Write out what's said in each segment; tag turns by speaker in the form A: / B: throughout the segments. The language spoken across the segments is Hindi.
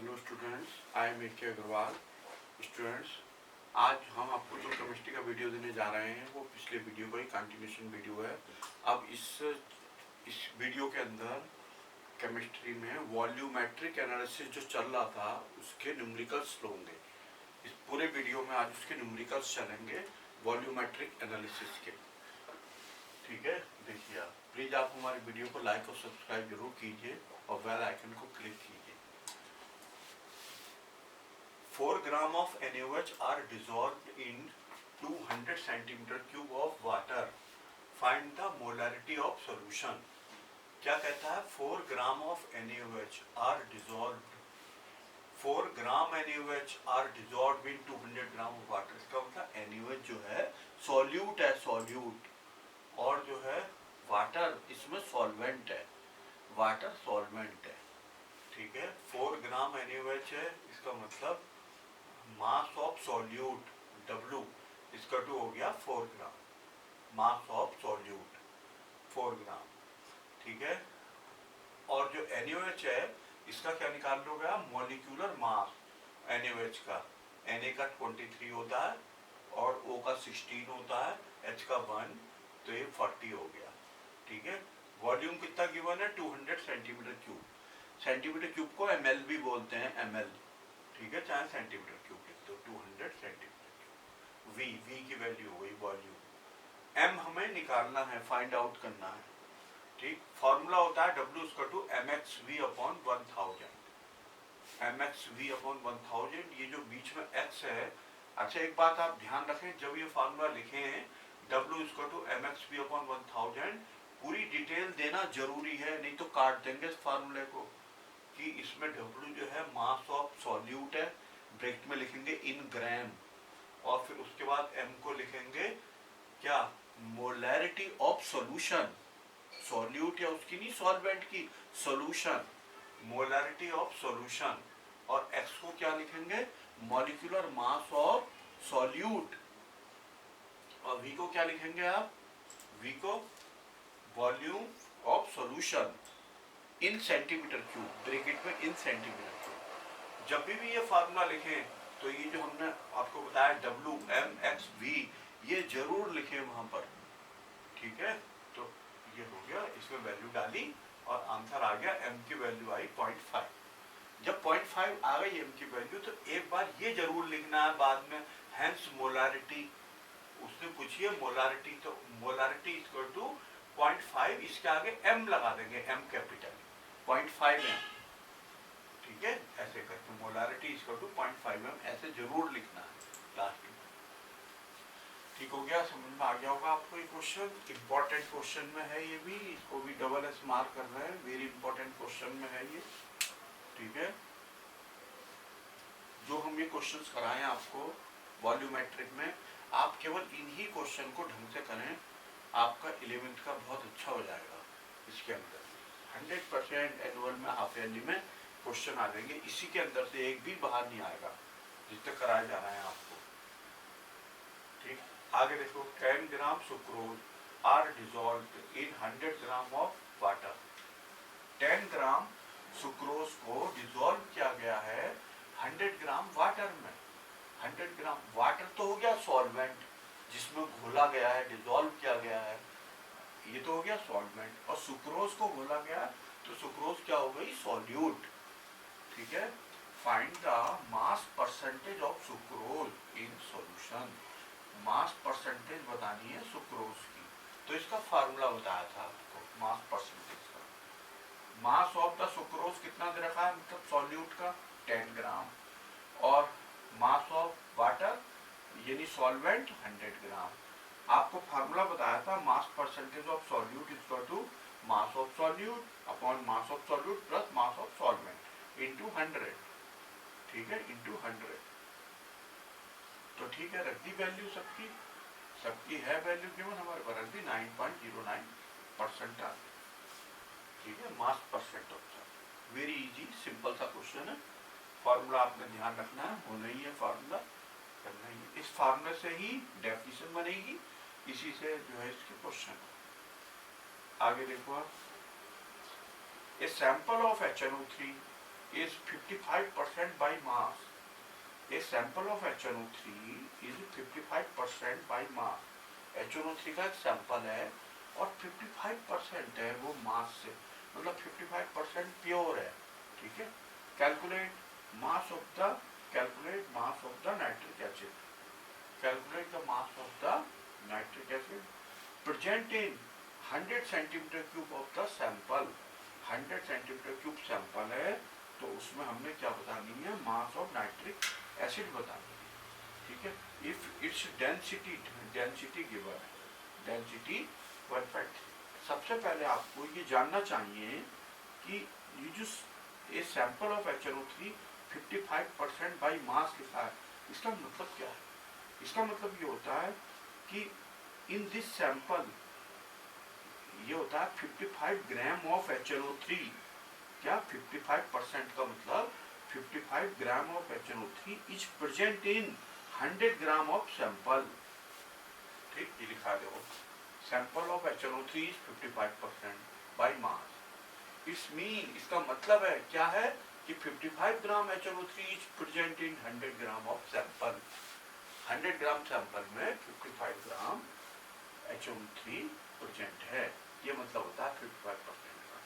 A: Hello students, I am AK. Agrawal. Students, आज हम आपको जो केमिस्ट्री का वीडियो देने जा रहे हैं वो पिछले वीडियो का ही कंटिन्यूशन वीडियो है। अब इस वीडियो के अंदर केमिस्ट्री में वॉल्यूमेट्रिक एनालिसिस जो चल रहा था उसके न्यूमेरिकल्स होंगे। इस पूरे वीडियो में आज उसके न्यूमेरिकल्स चलेंगे वॉल्यूमेट्रिक एनालिसिस के। ठीक है, देखिए आप प्लीज़ आप हमारे वीडियो को लाइक और सब्सक्राइब जरूर कीजिए और बेल आइकन को क्लिक कीजिए। 4 gram of NaOH are dissolved in 200 centimeter cube of water. Find the molarity of solution. क्या कहता है? 4 gram of NaOH are dissolved. 4 gram NaOH are dissolved in 200 gram of water. इसका मतलब NaOH जो है सॉल्यूट है, सॉल्यूट, और जो है वाटर इसमें सॉल्वेंट है, वाटर सॉल्वेंट है। ठीक है, 4 ग्राम NaOH है, इसका मतलब मास ऑफ सॉल्यूट W इसका टू हो गया 4 ग्राम, मास ऑफ सॉल्यूट 4 ग्राम। ठीक है, और जो NaOH है इसका क्या निकाल लोगे आप? मॉलिक्यूलर मास NaOH का, Na का 23 होता है और O का 16 होता है, H का 1, तो ये 40 हो गया। ठीक है, वॉल्यूम कितना गिवन है? 200 सेंटीमीटर क्यूब। सेंटीमीटर क्यूब को ml भी बोलते हैं, ml। ठीक है, चाहे सेंटीमीटर क्यूब लिख दो, 200 सेंटीमीटर क्यूब। V की वैल्यू हो गई वॉल्यूम। M हमें निकालना है, फाइंड आउट करना है। ठीक, फॉर्मूला होता है W इसका to mxv upon 1000। mxv upon 1000, ये जो बीच में x है। अच्छा, एक बात आप ध्यान रखें, जब ये फार्मूला लिखे हैं W इसका टू mxv अपॉन 1000, पूरी डिटेल देना जरूरी है, नहीं तो काट देंगे इस फार्मूले को। कि इसमें W जो है मास ऑफ सॉल्यूट है, ब्रैकेट में लिखेंगे इन ग्राम, और फिर उसके बाद M को लिखेंगे क्या? मोलैरिटी ऑफ सॉल्यूशन, सॉल्यूट या उसकी नहीं, सॉल्वेंट की, सॉल्यूशन, मोलैरिटी ऑफ सॉल्यूशन। और X को क्या लिखेंगे? Molecular mass of solute. और V को क्या लिखेंगे आप? V को volume of solution in centimetre cube, bracket में इन सेंटीमीटर क्यूब। जब भी ये फार्मूला लिखें तो ये जो हमने आपको बताया W M X V, ये जरूर लिखें वहां पर। ठीक है, तो ये हो गया, इसमें वैल्यू डाली और आंसर आ गया, M की वैल्यू आई 0.5। जब 0.5 आ गई M की वैल्यू, तो एक बार ये जरूर लिखना है बाद में, हेंस मोलारिटी। उसने पूछिए मोलारिटी, तो मोलारिटी इक्वल टू 0.5, इसके आगे M लगा देंगे, M कैपिटल, 0.5 M। ठीक है, ऐसे करके मोलारिटी इक्वल टू 0.5 M, ऐसे जरूर लिखना है लास्ट में। ठीक हो गया, समझ में आ गया होगा आपको। ये क्वेश्चन इंपॉर्टेंट क्वेश्चन में है, ये भी, इसको भी डबल S मार्क कर रहे हैं, वेरी इंपॉर्टेंट क्वेश्चन में है ये। ठीक है, जो हम ये क्वेश्चंस कराएं आपको वॉल्यूमेट्रिक में, आप केवल इन्हीं क्वेश्चन को ढंग से करें, आपका 11th का बहुत अच्छा हो जाएगा। इसके अंदर 100% एनुअल में, हाफ ईयरली में क्वेश्चन आ जाएंगे, इसी के अंदर से एक भी बाहर नहीं आएगा जितने कराया जा रहा है आपको। ठीक, आगे देखो, 10 gram sucrose are dissolved in 100 gram of water. 10 gram sucrose को डिसॉल्व किया गया है 100 ग्राम वाटर में। 100 ग्राम वाटर तो हो गया सॉल्वेंट, जिसमें घोला गया है, डिसॉल्व किया गया है, ये तो हो गया सॉल्वेंट। और सुक्रोज को घोला गया तो सुक्रोज क्या हो गई? सॉल्यूट। ठीक है, find the mass percentage of sucrose in solution. Mass percentage बतानी है सुक्रोज की, तो इसका फार्मूला बताया था आपको मास परसेंटेज का। मास ऑफ द सुक्रोज कितना दे रखा है, मतलब सॉल्यूट का 10 ग्राम, और मास ऑफ वाटर यानी सॉल्वेंट 100 ग्राम। आपको फार्मूला बताया था mass percentage of solute equal to mass of solute upon mass of solute plus mass of solvent into 100। ठीक है, इनटू 100। तो ठीक है, रख दी वैल्यू सबकी, सबकी है वैल्यू गिवन हमारे पर, रख दी 9.09% आ। ठीक है, मास percent of solute, very easy, simple सा क्वेश्चन है। फार्मूला आपने ध्यान रखना है, होना ही है फार्मूला, करना ही है। इस फार्मूले से ही डेफिनेशन बनेगी, इसी से जो है इसके क्वेश्चन। आगे देखो आप, a sample of HNO3 is 55% by mass. A sample of HNO3 is 55% by mass. HNO3 का एक सैंपल है और 55% है वो मास से, मतलब 55% प्योर है, ठीक है। Calculate mass of the nitric acid, calculate the mass of the nitric acid present in 100 centimeter cube of the sample. 100 centimeter cube sample है तो उसमें हमने क्या बतानी है, mass of nitric acid बतानी है, ठीक है। if its density given है, density 1.3। सबसे पहले आपको ये जानना चाहिए कि ये जो ये sample of HNO3 55% by mass लिखा है, इसका मतलब क्या है। इसका मतलब ये होता है कि इन दिस सैंपल ये होता है 55 ग्राम ऑफ HNO3। क्या 55% का मतलब 55 gram of HNO3 is present in 100 gram of sample, ठीक, ये लिखा दो। Sample of HNO3 is 55% by mass. इसका मतलब है क्या है कि 55 ग्राम HNO3 is present in 100 gram of sample. 100 gram sample में 55 ग्राम HNO3 प्रेजेंट है, ये मतलब होता है 55% का।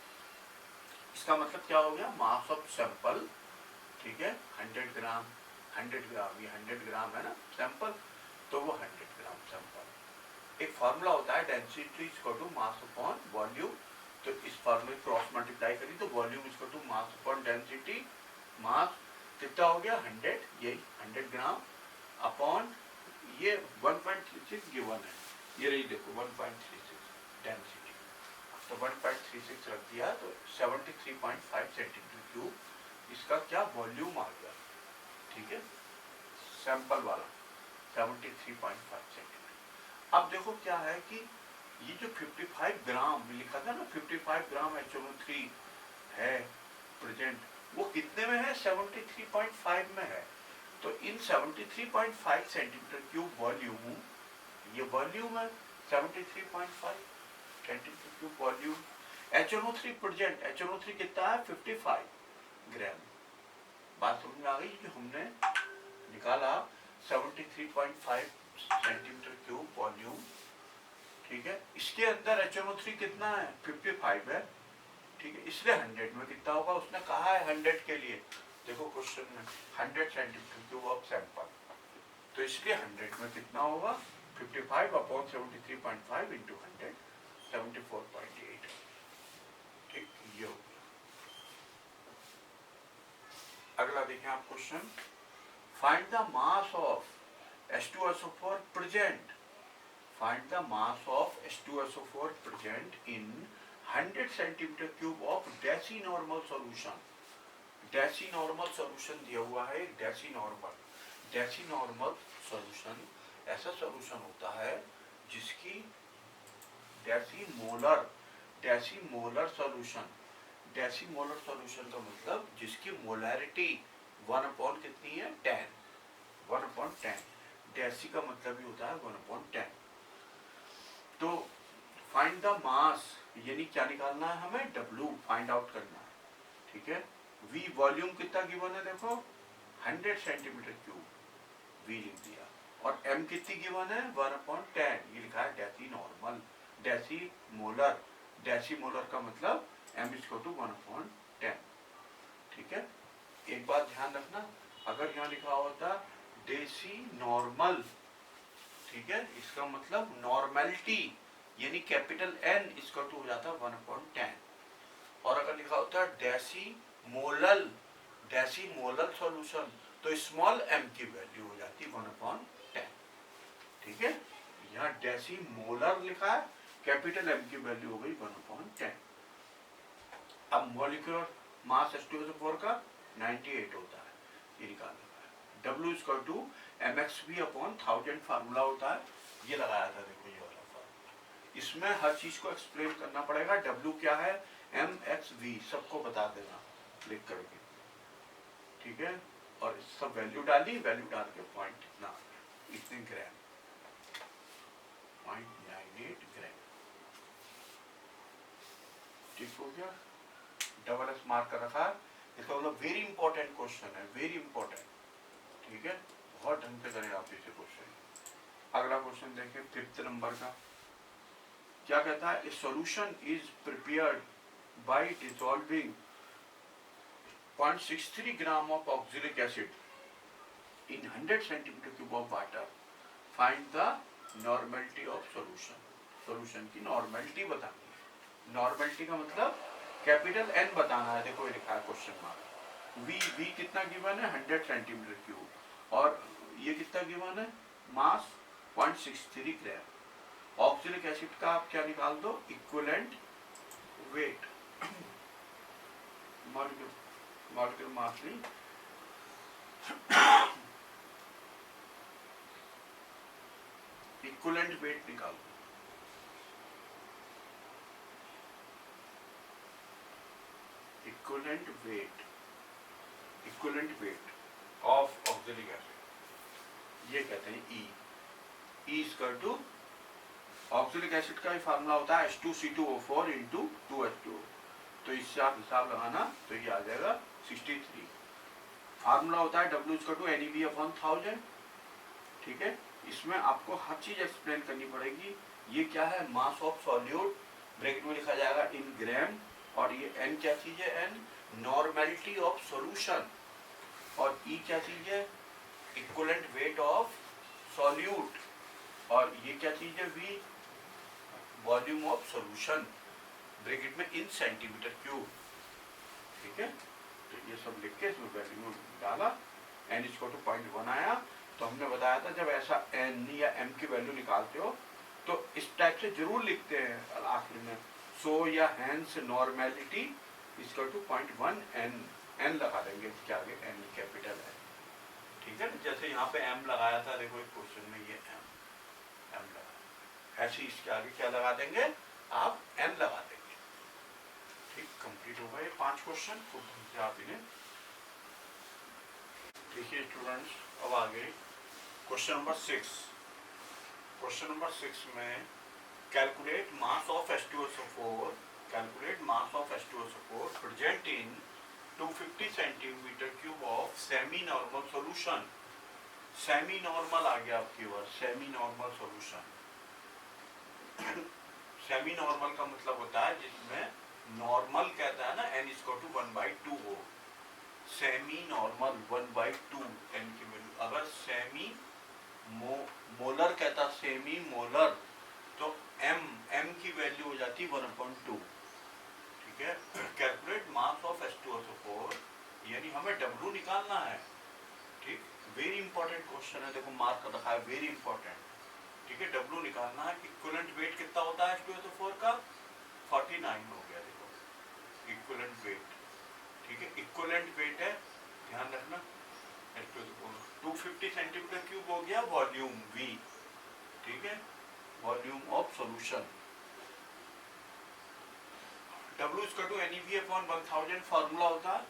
A: इसका मतलब क्या हो गया, मास ऑफ सैंपल, ठीक है, 100 ग्राम ये 100 ग्राम है ना सैंपल, तो वो 100 ग्राम सैंपल। एक फार्मूला होता है density equal to mass upon volume, तो इस फार्मूले क्रॉस मल्टीप्लाई करी तो volume equal to mass upon density. Mass कितना हो गया 100, यही 100 ग्राम अपॉन ये 1.36 गिवन है, ये रही देखो 1.36 डेंसिटी, तो 1.36 रख दिया तो 73.5 सेंटीमीटर क्यूब इसका क्या वॉल्यूम आ गया, ठीक है, सैंपल वाला 73.5 सेंटीमीटर। अब देखो क्या है कि ये जो 55 ग्राम लिखा था ना, 55 ग्राम HNO3 है प्रेजेंट, वो कितने में है, 73.5 में है। तो इन 73.5 सेंटीमीटर क्यूब वॉल्यूम, ये वॉल्यूम है 73.5 centimetre cube volume. HNO3 present, HNO3 कितना है 55 ग्राम। बात समझ में आ गई, जो हमने निकाला 73.5 सेंटीमीटर क्यूब वॉल्यूम, ठीक है। इसके अंदर HNO3 कितना है 55 है, ठीक है, इसलिए 100 में कितना होगा, उसने कहा है 100 के लिए, देखो क्वेश्चन में 100 सेंटीमीटर क्यूब ऑफ सैंपल, तो इसलिए 100 में कितना होगा 55 अपॉन 73.5 इंटू 100, 74.8, ठीक, ये हो गया। अगला देखें आप question, find the mass of H2SO4 present, find the mass of H2SO4 present in 100 centimetre cube of deci normal solution. Deci normal solution दिया हुआ है, डेसी नॉर्मल सॉल्यूशन ऐसा सॉल्यूशन होता है जिसकी डेसी मोलर सॉल्यूशन का मतलब जिसकी मोलैरिटी 1/10 कितनी है 10, 1/10, डेसी का मतलब ही होता है 1/10। तो फाइंड द मास, यानी क्या निकालना है हमें, W फाइंड आउट करना है, ठीक है। V वॉल्यूम कितना गिवन है, देखो 100 सेंटीमीटर क्यूब V लिख दिया, और M कितनी गिवन है 1/10, ये लिखा है डेसी मोलर का मतलब M इक्वल टू 1/10, ठीक है। एक बात ध्यान रखना, अगर यहाँ लिखा होता डेसी नॉर्मल, ठीक है, इसका मतलब नॉर्मेलिटी यानी कैपिटल N इक्वल टू हो जाता 1/10, और अगर लिखा होता डेसी मोलर सॉल्यूशन तो स्मॉल m की वैल्यू हो जाती 1/10, ठीक है। यहाँ डेसी मोलर लिखा है, कैपिटल M की वैल्यू हो गई 1/10। अब मॉलिक्यूलर मास H2SO4 का 98 होता है, ये निकालना है। W equal to mxv upon 1000 formula होता है, ये लगाया था, देखो ये वाला फार्मूला। इसमें हर चीज को एक्सप्लेन करना पड़ेगा, W क्या है mxv सबको बता देना लिख करके, ठीक है, और सब वैल्यू डाल के पॉइंट कितना इतने ग्राम, 0.98 ग्राम, ठीक हो गया। डबल एस मार्क कर रखा, इसका मतलब वेरी इंपॉर्टेंट क्वेश्चन है, वेरी इंपॉर्टेंट, ठीक है, बहुत ढंग से करें आप इसे क्वेश्चन। अगला क्वेश्चन देखिए 5th नंबर का, क्या कहता है, ए solution is prepared by dissolving 0.63 gram of oxalic acid in 100 centimetre cube of water, find the normality of solution. Solution की नॉर्मेलिटी बतानी है। नॉर्मेलिटी का मतलब कैपिटल एन बताना है। देखो ये लिखा है क्वेश्चन मार्क, वी कितना गिवन है 100 सेंटीमीटर क्यूब, और ये कितना गिवन है मास 0.63 ग्राम। ऑक्सैलिक एसिड का आप क्या निकाल दो, इक्विवेलेंट वेट, मॉलिक्यूलर मास नहीं, इक्विवेलेंट वेट निकाल दो। Equivalent weight of oxalic acid, ये कहते हैं E. E equal to oxalic acid का ही फार्मूला होता है H2C2O4 इंटू 2H2O, तो इससे आप हिसाब लगाना तो ये आ जाएगा 63। फार्मूला होता है W इक्वल टू NeB/1000, ठीक है। इसमें आपको हर चीज एक्सप्लेन करनी पड़ेगी। ये क्या है, मास ऑफ सॉल्यूट, ब्रैकेट में लिखा जाएगा इन ग्राम, और ये N क्या चीज है, N नॉर्मेलिटी ऑफ सॉल्यूशन, और E क्या चीज है, इक्विवेलेंट वेट ऑफ सॉल्यूट, और ये क्या चीज है, V volume of solution, bracket में इन सेंटीमीटर क्यूब, ठीक है। तो ये सब लिख के इसमें वैल्यू डाला, N इक्वल टू 0.1 आया। तो हमने बताया था जब ऐसा N या M की वैल्यू निकालते हो तो इस टाइप से जरूर लिखते हैं आखिर में, सो या hence normality equal to 0.1 N लगा देंगे इसके आगे, N कैपिटल है, ठीक है। जैसे यहाँ पे M लगाया था, देखो इस क्वेश्चन में ये M लगा, ऐसे इसके आगे क्या लगा देंगे आप, N लगा देंगे, ठीक। कंप्लीट हो गए 5 क्वेश्चन, खूब ढंग से आप इन्हें देखिए स्टूडेंट्स। अब आगे क्वेश्चन नंबर 6। क्वेश्चन नंबर 6 में calculate mass of H2SO4, calculate mass of H2SO4 present in 250 centimetre cube of semi normal solution. Semi normal आ गया आपकी word, semi normal solution. Semi normal का मतलब होता है जिसमें नॉर्मल कहता है ना n इक्वल टू 1/2 हो, सेमी नॉर्मल 1/2 n की वैल्यू। अगर सेमी मोलर कहता, सेमी मोलर, तो m की वैल्यू हो जाती 1/2, ठीक है। कैलकुलेट मास ऑफ H2SO4, यानी हमें W निकालना है, ठीक। वेरी इंपॉर्टेंट क्वेश्चन है, देखो मार्क रखा है वेरी इंपॉर्टेंट, ठीक है। W निकालना है। इक्विवेलेंट वेट कितना होता है H2SO4 का, 49 हो गया, देखो इक्विवेलेंट वेट, ठीक है। इक्विवेलेंट वेट है, ध्यान रखना, 250 सेंटीमीटर क्यूब हो गया वॉल्यूम V, ठीक है, volume of solution. W equal to NeB/1000 formula होता है,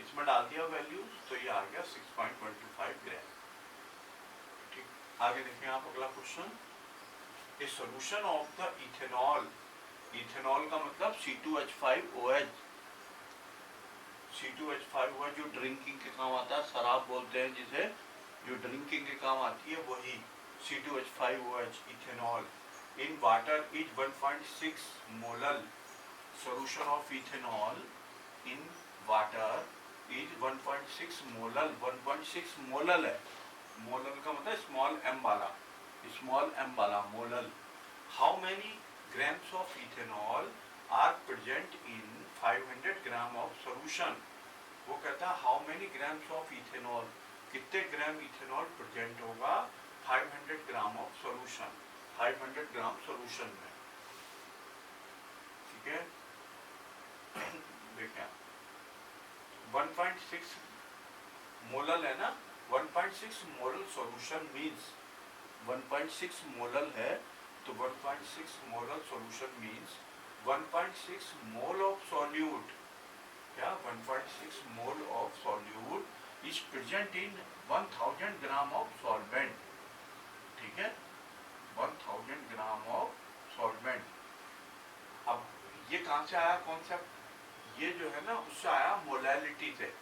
A: इसमें डाल दिया वैल्यू तो ये आ गया 6.25 ग्राम, ठीक। आगे देखें आप अगला question, A solution of the ethanol. Ethanol का मतलब C2H5OH, C2H5OH जो ड्रिंकिंग के काम आता है, शराब बोलते हैं जिसे, जो ड्रिंकिंग के काम आती है वही C2H5OH, ethanol. In water is 1.6 molal, solution of ethanol in water is 1.6 molal, 1.6 molal है, मोलल का मतलब स्मॉल m वाला molal. How many grams of ethanol are present in 500 gram of solution. वो कहता है how many grams of ethanol, कितने ग्राम इथेनॉल प्रेजेंट होगा 500 gram of solution, 500 gram solution में, ठीक है। देखिए 1.6 मोलल है ना, 1.6 मोलल सॉल्यूशन मींस 1.6 मोलल है, तो 1.6 molal solution means 1.6 mole of solute, क्या 1.6 mole of solute is present in 1000 gram of solvent, ठीक है, 1000 ग्राम ऑफ सॉल्वेंट। अब ये कहां से आया कॉन्सेप्ट, ये जो है ना उससे आया मोलैलिटी से।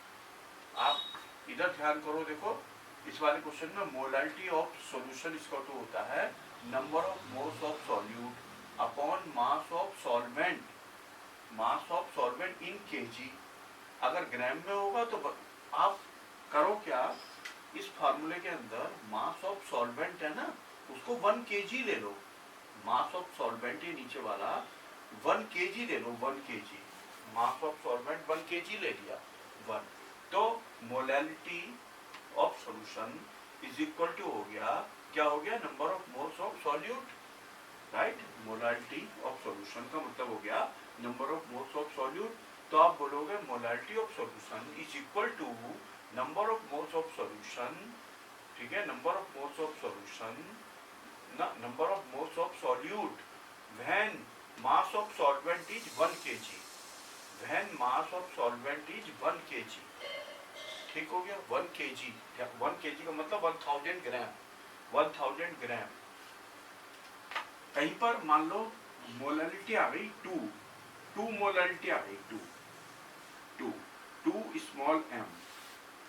A: आप इधर ध्यान करो, देखो इस वाले क्वेश्चन में मोलैलिटी ऑफ सॉल्यूशन इसका तो होता है number of moles of solute upon mass of solvent, mass of solvent in KG. अगर ग्राम में होगा तो आप करो क्या, इस फार्मूले के अंदर मास ऑफ सॉल्वेंट है ना उसको 1 kg ले लो, मास ऑफ सॉल्वेंट ये नीचे वाला 1 kg ले लो, 1 kg mass of solvent 1 kg ले लिया 1, तो molality of solution is equal to हो गया, क्या हो गया, number of moles of solute, right. Molality of solution का मतलब हो गया number of moles of solute. तो आप बोलोगे molality of solution is equal to number of moles of solution, ठीक है, number of moles of solution number of moles of solute when mass of solvent is 1 kg, when mass of solvent is 1 kg, ठीक हो गया। 1 kg, 1 kg का मतलब 1000 ग्राम, 1000 ग्राम। कहीं पर मान लो मोलैलिटी आ गई 2 मोलैलिटी आ गई 2 स्मॉल m,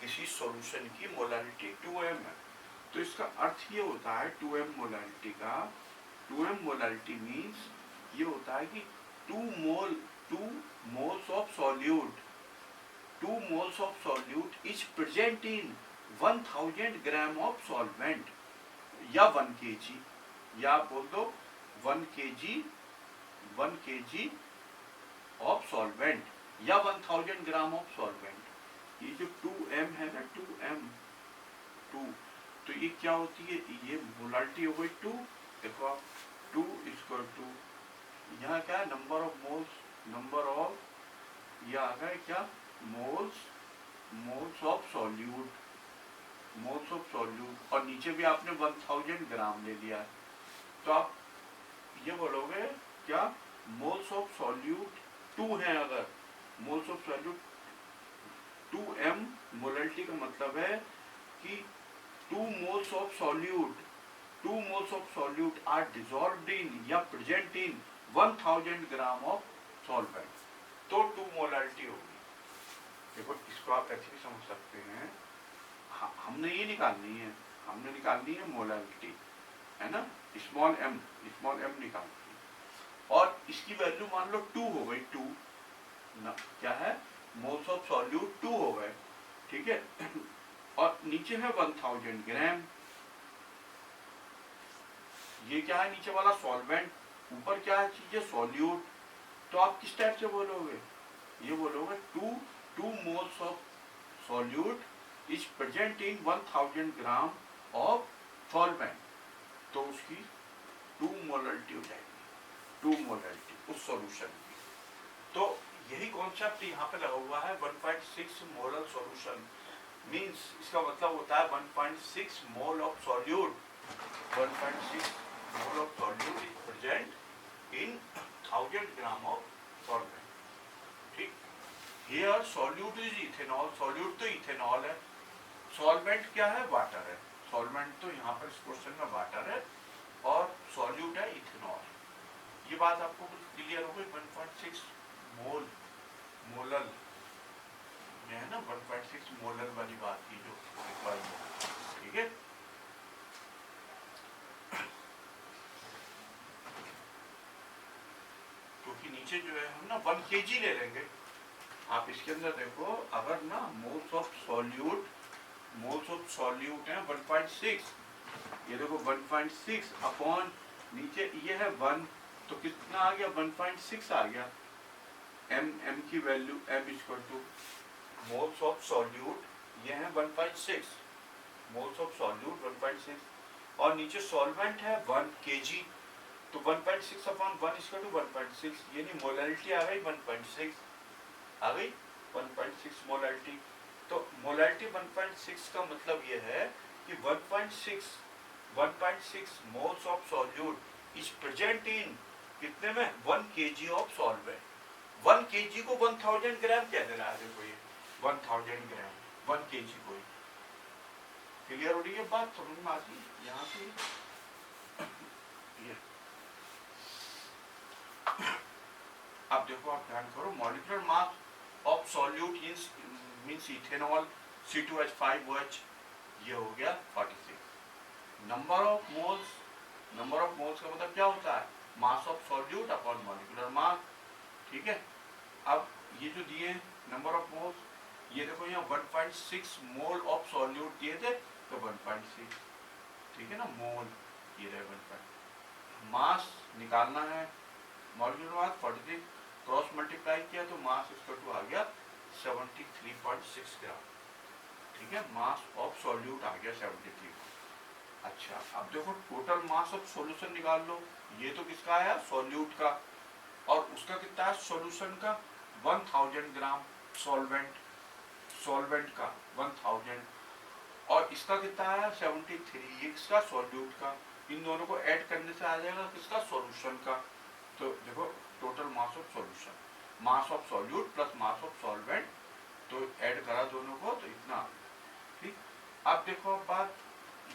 A: किसी सॉल्यूशन की मोलैलिटी 2m है, तो इसका अर्थ ये होता है 2m मोलैलिटी का, 2m मोलैलिटी मीन्स ये होता है कि 2 moles of solute, 2 moles of solute is present in 1000 gram of solvent, या 1 kg, या बोल दो 1 kg ऑफ सॉल्वेंट, या 1000 ग्राम ऑफ सॉल्वेंट। ये जो 2m है ना 2m 2, तो ये क्या होती है, ये मोलैलिटी हो गई 2, देखो आप 2 इक्वल टू यहाँ क्या number of moles, number of ये आ गया क्या moles of solute, moles of solute, और नीचे भी आपने 1000 ग्राम ले लिया, तो आप ये बोलोगे क्या मोल्स ऑफ सॉल्यूट 2 है, अगर moles of solute 2m molality का मतलब है कि 2 moles of solute are dissolved in या present in 1000 gram of solvent, तो 2 मोलैलिटी होगी। देखो इसको आप ऐसे भी समझ सकते हैं, हमने ये निकालनी है, हमने निकालनी है मोलैलिटी, है ना, स्मॉल m निकालनी है, और इसकी वैल्यू मान लो 2 हो गई, 2 ना क्या है मोल्स ऑफ सॉल्यूट 2 हो गए, ठीक है, और नीचे है 1000 ग्राम, ये क्या है नीचे वाला सॉल्वेंट, ऊपर क्या है चीजें सॉल्यूट, तो आप किस टाइप से बोलोगे, ये बोलोगे 2 moles of solute is present in 1000 gram of solvent, तो उसकी 2 मोलैलिटी हो जाएगी, 2 मोलैलिटी उस सॉल्यूशन की। तो यही कॉन्सेप्ट यहाँ पे लगा हुआ है 1.6 मोलर सॉल्यूशन मींस, इसका मतलब होता है 1.6 mole of solute, 1.6 mole of solute is present in 1000 gram of solvent, ठीक। Here solute is ethanol, solute तो इथेनॉल है, सॉल्वेंट क्या है, वाटर है, सॉल्वेंट तो यहाँ पर इस क्वेश्चन में वाटर है, और सॉल्यूट है इथेनॉल। ये बात आपको क्लियर हो गई, 1.6 मोलल ये है ना, 1.6 मोलल वाली बात की जो ठीक है। क्योंकि नीचे जो है हम ना 1 kg ले लेंगे, आप इसके अंदर देखो अगर ना मोल्स ऑफ सॉल्यूट है 1.6, ये देखो 1.6 अपॉन नीचे ये है 1, तो कितना आ गया 1.6 आ गया, m की value m equal two moles of solute, ये है 1.6 मोल्स ऑफ सॉल्यूट 1.6, और नीचे सॉल्वेंट है 1 kg, तो 1.6 अपॉन 1 इक्वल टू 1.6, यानी मोलैलिटी आ गई 1.6, आ गई 1.6 मोलैलिटी। तो मोलैलिटी 1.6 का मतलब ये है कि 1.6 moles of solute is present इन कितने में 1 kg ऑफ सॉल्वेंट, 1 kg को 1000 ग्राम कह दे रहा है, देखो ये 1000 ग्राम 1 kg को, क्लियर हो रही है बात, समझ में आती है यहाँ से। अब देखो आप ध्यान करो, molecular mass solute means ethanol C2H5OH, ये हो गया 46। नंबर ऑफ मोल्स का मतलब क्या होता है, मास of solute upon molecular mass, ठीक है। अब ये जो दिए नंबर ऑफ मोल्स, ये देखो यहाँ 1.6 मोल ऑफ सॉल्यूट दिए थे, तो 1.6, ठीक है ना, मोल ये रहे 1. मास निकालना है, मॉलिक्यूलर मास 43, क्रॉस मल्टीप्लाई किया तो मास इसका टू आ गया 73.6 ग्राम, ठीक है। मास ऑफ सॉल्यूट आ गया 73। अच्छा, अब देखो टोटल मास ऑफ सॉल्यूशन निकाल लो, ये तो किसका आया, सॉल्यूट का, और उसका कितना है सॉल्यूशन का, 1000 ग्राम सॉल्वेंट का 1000, और इसका कितना आया 73, इसका सॉल्यूट का। इन दोनों को ऐड करने से आ जाएगा किसका, सॉल्यूशन का। तो देखो total mass of solution, mass of solute plus mass of solvent, तो ऐड करा दोनों को तो इतना, ठीक। अब देखो अब बात,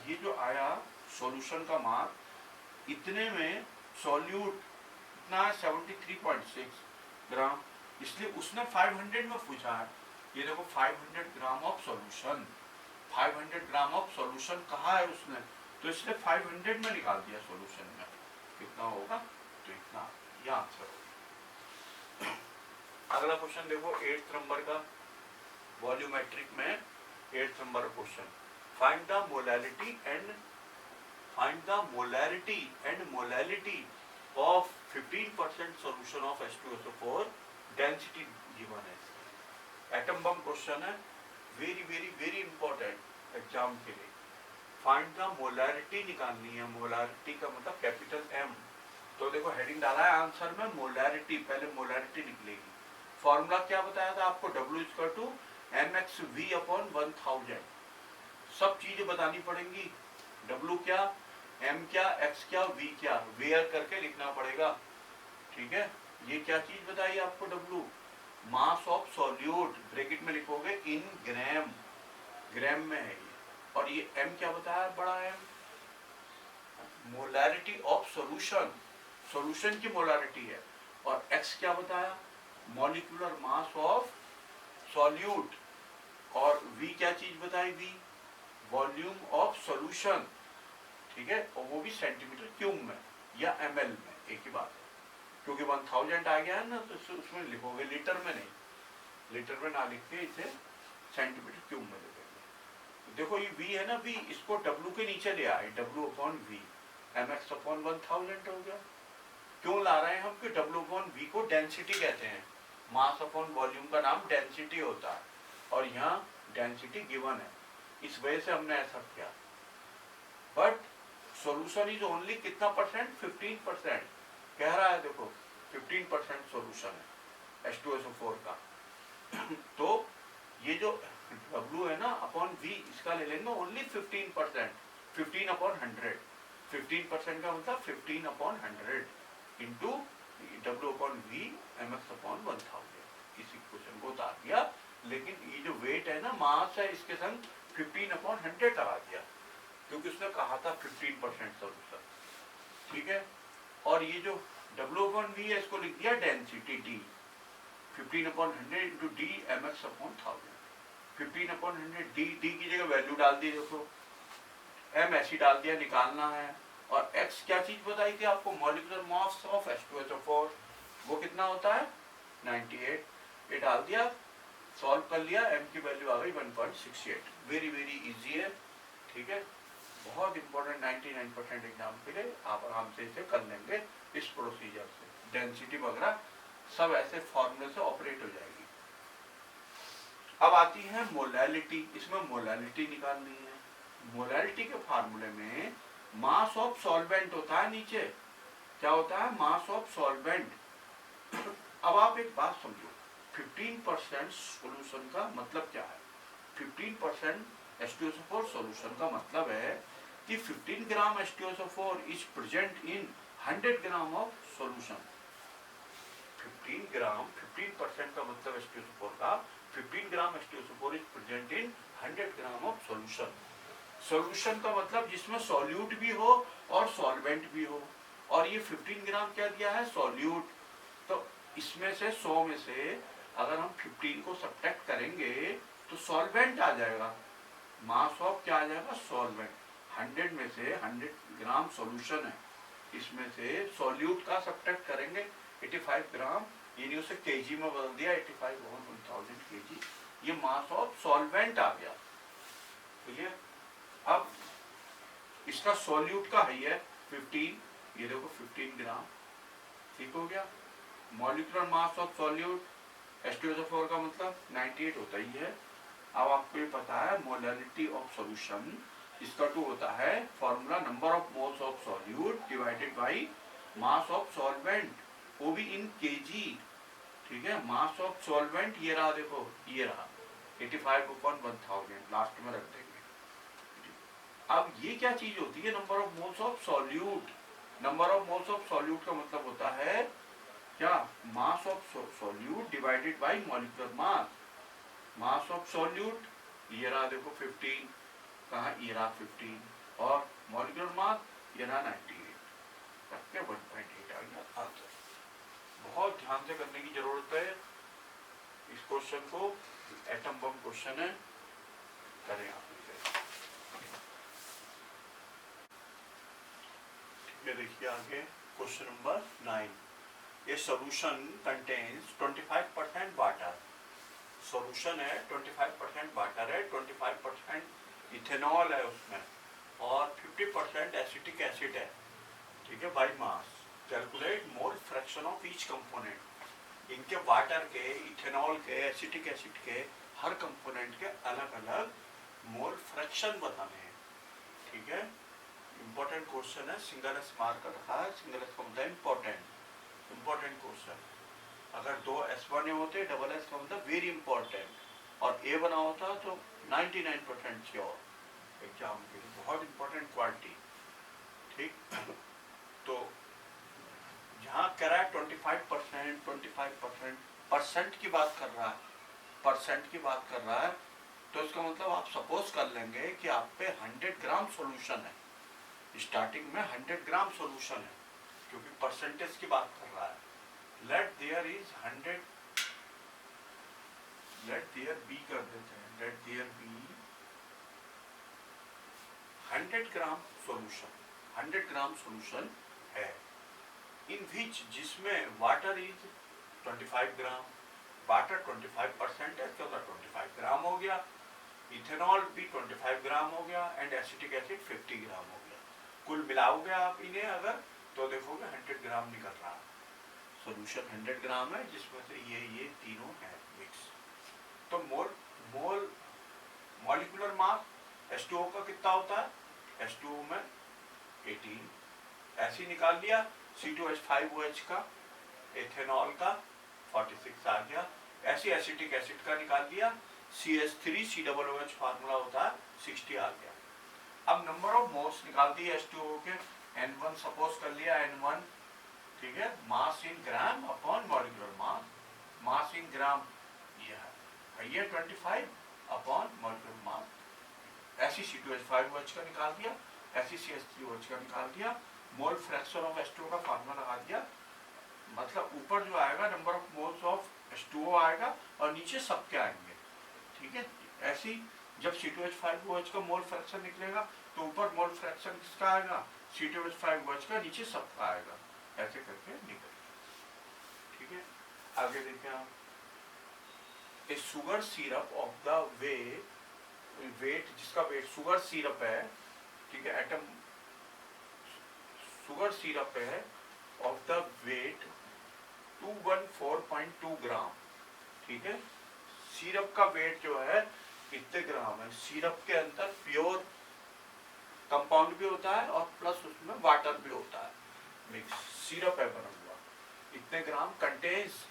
A: ये जो आया सॉल्यूशन का मास, इतने में सॉल्यूट इतना है 73.6 ग्राम, इसलिए उसने 500 में पूछा है। ये देखो 500 gram of solution, 500 gram of solution कहा है उसने, तो इसलिए 500 में निकाल दिया सॉल्यूशन में, कितना होगा, तो इतना, ये आंसर होगा। अगला क्वेश्चन देखो 8th नंबर का, वॉल्यूमेट्रिक में 8th number question, find the molality and molality of 15% solution of H2SO4, density given है। एटम बम क्वेश्चन है, वेरी इंपॉर्टेंट एग्जाम के लिए। फाइंड द मोलैरिटी निकालनी है, मोलैरिटी का मतलब कैपिटल M। तो देखो हेडिंग डाला है आंसर में मोलैरिटी, पहले मोलैरिटी निकलेगी। फॉर्मूला क्या बताया था आपको, W=mxV/1000। सब चीजें बतानी पड़ेंगी, W क्या, M क्या, X क्या, V क्या, वेयर करके लिखना पड़ेगा, ठीक है। ये क्या चीज बताइए आपको, W mass of solute, bracket में लिखोगे इन ग्राम, ग्राम में है ये, और ये M क्या बताया, बड़ा M, molarity of solution, solution की मोलैरिटी है, और X क्या बताया, मॉलिक्यूलर मास ऑफ सॉल्यूट, और V क्या चीज बताई, V वॉल्यूम ऑफ सॉल्यूशन, ठीक है, और वो भी सेंटीमीटर क्यूब में या ml में, एक ही बात है, क्योंकि 1000 आ गया है ना, तो उसमें लिखोगे लीटर में नहीं, लीटर में ना लिख के इसे सेंटीमीटर क्यूब में लिखेंगे। देखो ये V है ना, V इसको W के नीचे ले आए, W/V, mx/1000 हो गया। क्यों ला रहे हैं हम, कि W/V को डेंसिटी कहते हैं, मास अपॉन वॉल्यूम का नाम डेंसिटी होता है, और यहाँ डेंसिटी गिवन है, इस वजह से हमने ऐसा किया। बट सॉल्यूशन इज ओनली कितना परसेंट, 15% कह रहा है, देखो 15% सॉल्यूशन है H2SO4 का। तो ये जो W है ना अपॉन V, इसका ले लेंगे ओनली 15%, 15/100, 15% का मतलब 15/100 इंटू W/V mx/1000, इसी क्वेश्चन को उतार दिया। लेकिन ये जो वेट है ना, मास है, इसके संग 15/100 करा दिया, क्योंकि उसने कहा था 15% सॉल्यूशन, ठीक है। और ये जो W/V है, इसको लिख दिया density D, 15/100 into D mx/1000, 15/100 D की जगह वैल्यू डाल दी, देखो M ऐसी डाल दिया, निकालना है। और X क्या चीज बताई थी आपको, मॉलिक्यूलर मास ऑफ H2SO4, वो कितना होता है 98, ये डाल दिया, सॉल्व कर लिया, M की वैल्यू आ गई 1.68। वेरी इजी है, ठीक है, बहुत इंपॉर्टेंट, 99% एग्जाम के लिए आप आराम से इसे कर लेंगे इस प्रोसीजर से, डेंसिटी वगैरह सब ऐसे फॉर्मूले से ऑपरेट हो जाएगी। अब आती है मोलैलिटी, इसमें मोलैलिटी निकालनी है। मोलैलिटी के फार्मूले में मास ऑफ सॉल्वेंट होता है, नीचे क्या होता है, मास ऑफ सॉल्वेंट। अब आप एक बात समझो, 15% सॉल्यूशन का मतलब क्या है, 15% H2SO4 सॉल्यूशन का मतलब है कि 15 ग्राम H2SO4 is present in 100 gram of solution. 15 ग्राम, 15% का मतलब H2SO4 का 15 ग्राम H2SO4 is present in 100 gram of solution. Solution का मतलब जिसमें सॉल्यूट भी हो और सॉल्वेंट भी हो, और ये 15 ग्राम क्या दिया है, सॉल्यूट। तो इसमें से 100 में से अगर हम 15 को सब्ट्रैक्ट करेंगे तो सॉल्वेंट आ जाएगा, मास ऑफ क्या आ जाएगा, सॉल्वेंट। 100 में से 100 ग्राम सॉल्यूशन है, इसमें से सॉल्यूट का सब्ट्रैक्ट करेंगे 85 ग्राम, यानी उसे केजी में बदल दिया, 85 ओवर 1000 केजी, ये मास ऑफ सॉल्वेंट आ गया। ठीक है, अब इसका सॉल्यूट का है 15, ये देखो 15 ग्राम, ठीक हो गया। Molecular mass of solute H2SO4 का मतलब 98 होता ही है। अब आपको ये पता है मोलैरिटी ऑफ सॉल्यूशन, इसका टू होता है formula number of moles of solute divided by mass of solvent, वो भी इन केजी। ठीक है, मास ऑफ सॉल्वेंट ये रहा, देखो ये रहा 85/1000, लास्ट में रख देंगे। अब ये क्या चीज होती है, number of moles of solute. Number of moles of solute का मतलब होता है क्या, मास of solute divided by molecular mass. Mass of solute ये रहा देखो 15, कहा ये रहा 15, और मॉलिक्यूलर मास ये रहा 98, करके 1.8 आ गया आंसर। बहुत ध्यान से करने की जरूरत है इस क्वेश्चन को, एटम बम क्वेश्चन है, करें आप इसे। ये देखिए आगे क्वेश्चन नंबर 9, ये सॉल्यूशन कंटेन्स 25% वाटर। सॉल्यूशन है 25% वाटर है, 25% इथेनॉल है उसमें, और 50% एसिटिक एसिड है। ठीक है, by mass calculate mole fraction of each component. इनके वाटर के, इथेनॉल के, एसिटिक एसिड के हर कंपोनेंट के अलग अलग मोल फ्रैक्शन बताने हैं। ठीक है, इंपॉर्टेंट क्वेश्चन है, सिंगल एस मार्क कर रखा है, सिंगल एस का मतलब इंपॉर्टेंट क्वेश्चन। अगर 2 S1 होते, डबल एस का मतलब वेरी इंपॉर्टेंट, और ए बना होता तो 99% श्योर एग्जाम के लिए, बहुत इंपॉर्टेंट क्वालिटी। ठीक, तो यहाँ कह रहा है 25% परसेंट की बात कर रहा है, परसेंट की बात कर रहा है, तो इसका मतलब आप सपोज कर लेंगे कि आप पे 100 ग्राम सॉल्यूशन है, स्टार्टिंग में 100 ग्राम सॉल्यूशन है, क्योंकि परसेंटेज की बात कर रहा है। Let there is 100, let there be कर देते हैं, let there be 100 gram solution, 100 gram solution है, इन विच जिसमें वाटर इज 25 ग्राम, वाटर 25% है, तो 25 ग्राम हो गया, इथेनॉल भी 25 ग्राम हो गया, एंड एसिटिक एसिड 50 ग्राम हो गया। कुल मिलाओगे आप इन्हें अगर, तो देखोगे 100 ग्राम निकल रहा है। सॉल्यूशन 100 ग्राम है, जिसमें से ये तीनों है मिक्स। तो मोल मॉलिक्यूलर मास H2O का कितना होता है, H2O में 18, ऐसे निकाल लिया। C2H5OH का, एथेनॉल का 46 आ गया, ऐसे एसिटिक एसिड का निकाल लिया, CH3COOH फार्मूला होता है 60 आ गया। अब नंबर ऑफ मोल्स निकाल दिए H2O के, N1 सपोज कर लिया, N1, ठीक है, मास इन ग्राम अपॉन मॉलिक्यूलर मास, मास इन ग्राम ये है 25 अपॉन मॉलिक्यूलर मास, ऐसी C2H5OH का निकाल दिया, ऐसी CH3OH का निकाल दिया, मोल फ्रैक्शन ऑफ H2O का फार्मूला लगा दिया, मतलब ऊपर जो आएगा number of moles of H2O आएगा और नीचे सबके आएंगे। ठीक है, ऐसी जब C2H5OH का मोल फ्रैक्शन निकलेगा तो ऊपर मोल फ्रैक्शन किसका आएगा, C2H5OH का, नीचे सबका आएगा, ऐसे करके निकलेगा। ठीक है, आगे देखें आप, a sugar syrup of the weight, जिसका वेट शुगर सिरप है, ठीक है, एटम शुगर सिरप है ऑफ द वेट 214.2 ग्राम। ठीक है, सिरप का वेट जो है कितने ग्राम है, सिरप के अंदर प्योर कंपाउंड भी होता है और प्लस उसमें वाटर भी होता है, मिक्स सिरप है बना हुआ, इतने ग्राम, कंटेन्स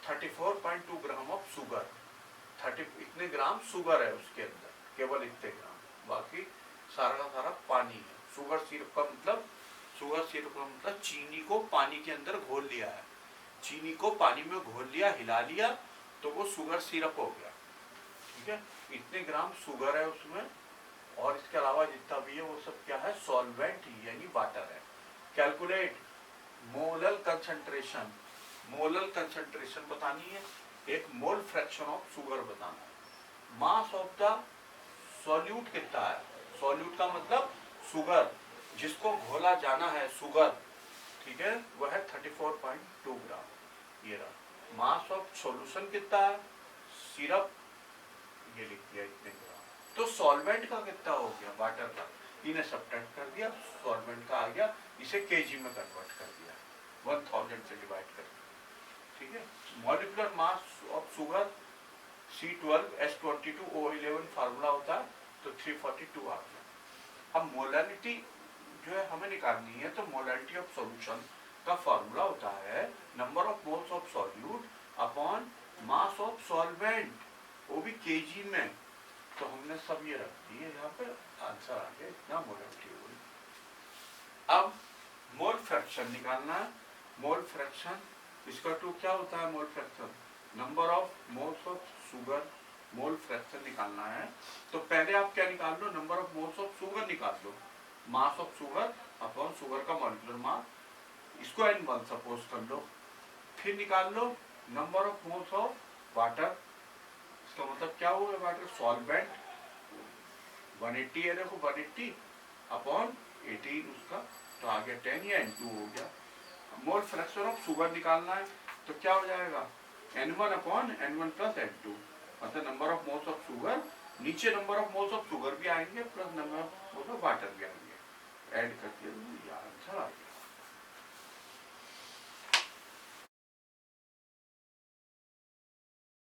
A: 34.2 ग्राम ऑफ शुगर, 30 इतने ग्राम शुगर है उसके अंदर, केवल इतने ग्राम, बाकी सारा का सारा पानी है। शुगर सिरप का मतलब, शुगर सिरप का मतलब चीनी को पानी के अंदर घोल लिया है, चीनी को पानी में घोल लिया, हिला लिया, तो वो शुगर सिरप हो गया। ठीक है, इतने ग्राम शुगर है उसमें, और इसके अलावा जितना भी है वो सब क्या है, सॉल्वेंट यानी वाटर है। Calculate molal concentration, molal concentration बतानी है, एक मोल फ्रैक्शन ऑफ शुगर बताना है। मास ऑफ द सॉल्यूट कितना है, सॉल्यूट का मतलब शुगर, जिसको घोला जाना है शुगर, ठीक है, वह है 34.2 ग्राम। ये रहा। मास ऑफ सॉल्यूशन कितना है, सिरप, ये लिख दिया इतने ग्राम। तो सॉल्वेंट का कितना हो गया, वाटर का, इन्हें सब्ट्रैक्ट कर दिया, सॉल्वेंट का आ गया, इसे केजी में कन्वर्ट कर दिया, 1000 से डिवाइड कर दिया, ठीक है। Molecular mass of sugar C12H22O11 formula होता है, तो 342 आ गया। अब मोलारिटी जो है हमें निकालनी है, तो मोलारिटी ऑफ सॉल्यूशन का फार्मूला होता है number of moles of solute upon mass of solvent, वो भी केजी में। तो हमने सब ये रख दिए यहाँ पे, आंसर आ गया, इतना मोलारिटी हुई। अब मोल फ्रैक्शन निकालना है। मोल फ्रैक्शन इसका टू क्या होता है, mole fraction number of moles of sugar, mole fraction निकालना है। तो पहले आप क्या निकाल लो, number of moles of sugar निकाल लो, mass of sugar upon sugar का मॉलिक्यूलर मास, इसको N1 सपोज कर लो। फिर निकाल लो number of moles of water, इसका मतलब क्या होगा, वाटर सॉल्वेंट 180 है, देखो 180 अपॉन 18 उसका, तो आ गया 10 या N2 हो गया। मोल फ्रैक्शन ऑफ शुगर निकालना है, तो क्या हो जाएगा N1 upon N1 plus N2, मतलब number of moles of sugar, नीचे number of moles of sugar भी आएंगे plus number of moles of water भी आएंगे, ऐड करके आंसर आ गया।